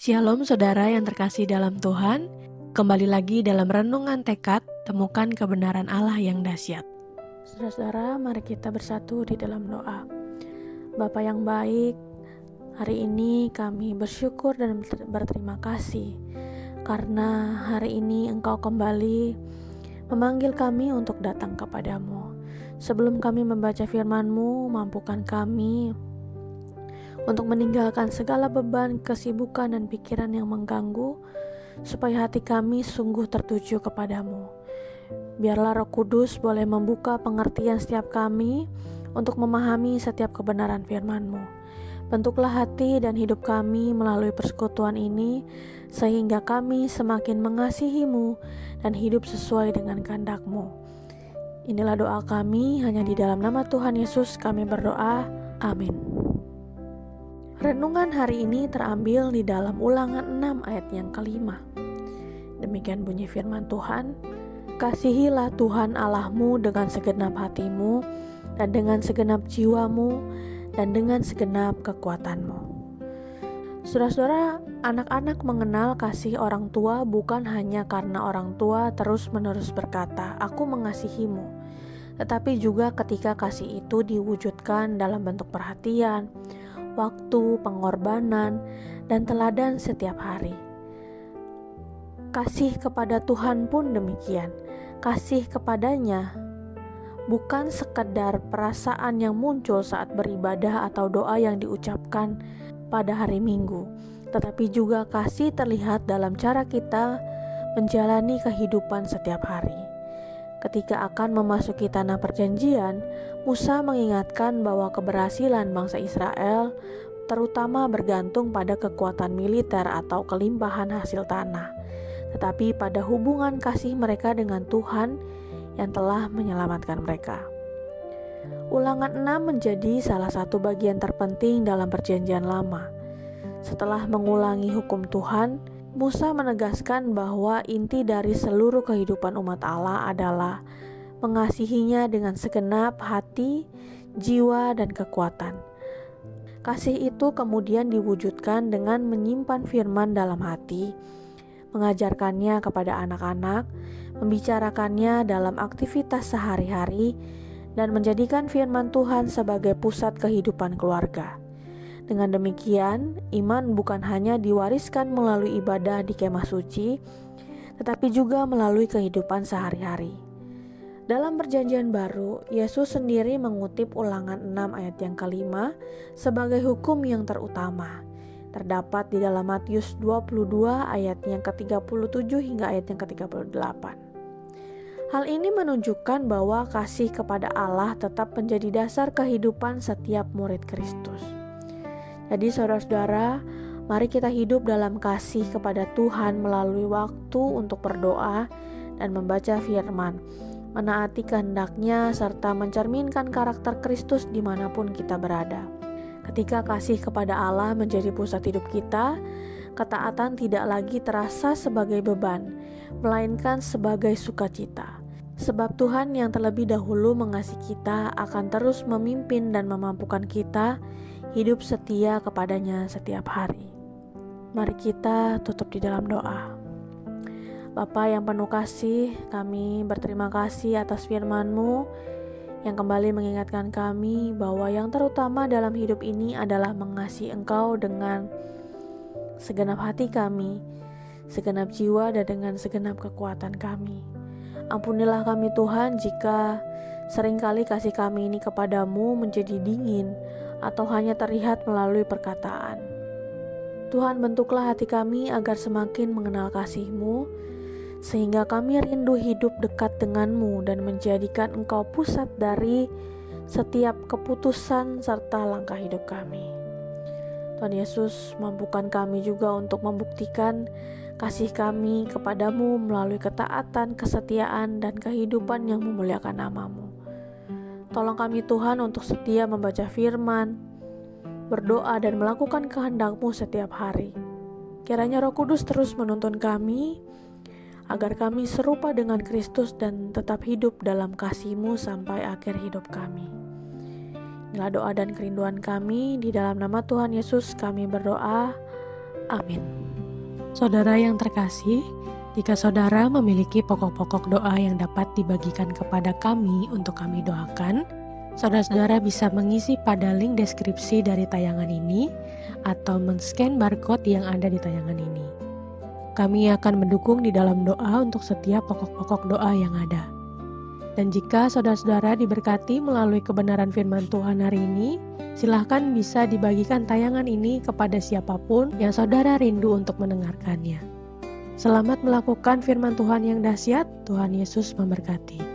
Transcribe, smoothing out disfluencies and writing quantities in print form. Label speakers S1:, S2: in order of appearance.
S1: Shalom saudara yang terkasih dalam Tuhan, kembali lagi dalam renungan tekad, temukan kebenaran Allah yang dahsyat. Saudara-saudara, mari kita bersatu di dalam doa. Bapa yang baik, hari ini kami bersyukur dan berterima kasih karena hari ini Engkau kembali memanggil kami untuk datang kepadamu. Sebelum kami membaca firman-Mu, mampukan kami untuk meninggalkan segala beban, kesibukan, dan pikiran yang mengganggu, supaya hati kami sungguh tertuju kepadamu. Biarlah Roh Kudus boleh membuka pengertian setiap kami untuk memahami setiap kebenaran firman-Mu. Bentuklah hati dan hidup kami melalui persekutuan ini, sehingga kami semakin mengasihi-Mu dan hidup sesuai dengan kehendak-Mu. Inilah doa kami, hanya di dalam nama Tuhan Yesus kami berdoa. Amin. Renungan hari ini terambil di dalam Ulangan 6 ayat yang kelima. Demikian bunyi firman Tuhan, "Kasihilah Tuhan Allahmu dengan segenap hatimu, dan dengan segenap jiwamu, dan dengan segenap kekuatanmu." Saudara-saudara, anak-anak mengenal kasih orang tua bukan hanya karena orang tua terus-menerus berkata, "Aku mengasihimu," tetapi juga ketika kasih itu diwujudkan dalam bentuk perhatian, waktu, pengorbanan, dan teladan setiap hari. Kasih kepada Tuhan pun demikian. Kasih kepadanya bukan sekedar perasaan yang muncul saat beribadah atau doa yang diucapkan pada hari Minggu, tetapi juga kasih terlihat dalam cara kita menjalani kehidupan setiap hari. Ketika akan memasuki tanah perjanjian, Musa mengingatkan bahwa keberhasilan bangsa Israel terutama bergantung pada kekuatan militer atau kelimpahan hasil tanah, tetapi pada hubungan kasih mereka dengan Tuhan yang telah menyelamatkan mereka. Ulangan 6 menjadi salah satu bagian terpenting dalam perjanjian lama. Setelah mengulangi hukum Tuhan, Musa menegaskan bahwa inti dari seluruh kehidupan umat Allah adalah mengasihinya dengan segenap hati, jiwa, dan kekuatan. Kasih itu kemudian diwujudkan dengan menyimpan firman dalam hati, mengajarkannya kepada anak-anak, membicarakannya dalam aktivitas sehari-hari, dan menjadikan firman Tuhan sebagai pusat kehidupan keluarga. Dengan demikian, iman bukan hanya diwariskan melalui ibadah di kemah suci, tetapi juga melalui kehidupan sehari-hari. Dalam perjanjian baru, Yesus sendiri mengutip Ulangan 6 ayat yang kelima sebagai hukum yang terutama. Terdapat di dalam Matius 22 ayat yang ke-37 hingga ayat yang ke-38. Hal ini menunjukkan bahwa kasih kepada Allah tetap menjadi dasar kehidupan setiap murid Kristus. Jadi saudara-saudara, mari kita hidup dalam kasih kepada Tuhan melalui waktu untuk berdoa dan membaca firman, menaati kehendak-Nya serta mencerminkan karakter Kristus dimanapun kita berada. Ketika kasih kepada Allah menjadi pusat hidup kita, ketaatan tidak lagi terasa sebagai beban, melainkan sebagai sukacita. Sebab Tuhan yang terlebih dahulu mengasihi kita akan terus memimpin dan memampukan kita hidup setia kepadanya setiap hari. Mari kita tutup di dalam doa. Bapa yang penuh kasih, kami berterima kasih atas firman-Mu yang kembali mengingatkan kami bahwa yang terutama dalam hidup ini adalah mengasihi Engkau dengan segenap hati kami, segenap jiwa, dan dengan segenap kekuatan kami. Ampunilah kami Tuhan jika seringkali kasih kami ini kepadamu menjadi dingin atau hanya terlihat melalui perkataan. Tuhan, bentuklah hati kami agar semakin mengenal kasih-Mu, sehingga kami rindu hidup dekat dengan-Mu dan menjadikan Engkau pusat dari setiap keputusan serta langkah hidup kami. Tuhan Yesus, mampukan kami juga untuk membuktikan kasih kami kepadamu melalui ketaatan, kesetiaan, dan kehidupan yang memuliakan nama-Mu. Tolong kami Tuhan untuk setia membaca firman, berdoa, dan melakukan kehendak-Mu setiap hari. Kiranya Roh Kudus terus menuntun kami, agar kami serupa dengan Kristus dan tetap hidup dalam kasih-Mu sampai akhir hidup kami. Inilah doa dan kerinduan kami, di dalam nama Tuhan Yesus kami berdoa. Amin.
S2: Saudara yang terkasih, jika saudara memiliki pokok-pokok doa yang dapat dibagikan kepada kami untuk kami doakan, saudara-saudara bisa mengisi pada link deskripsi dari tayangan ini atau men-scan barcode yang ada di tayangan ini. Kami akan mendukung di dalam doa untuk setiap pokok-pokok doa yang ada. Dan jika saudara-saudara diberkati melalui kebenaran firman Tuhan hari ini, silahkan bisa dibagikan tayangan ini kepada siapapun yang saudara rindu untuk mendengarkannya. Selamat melakukan firman Tuhan yang dahsyat. Tuhan Yesus memberkati.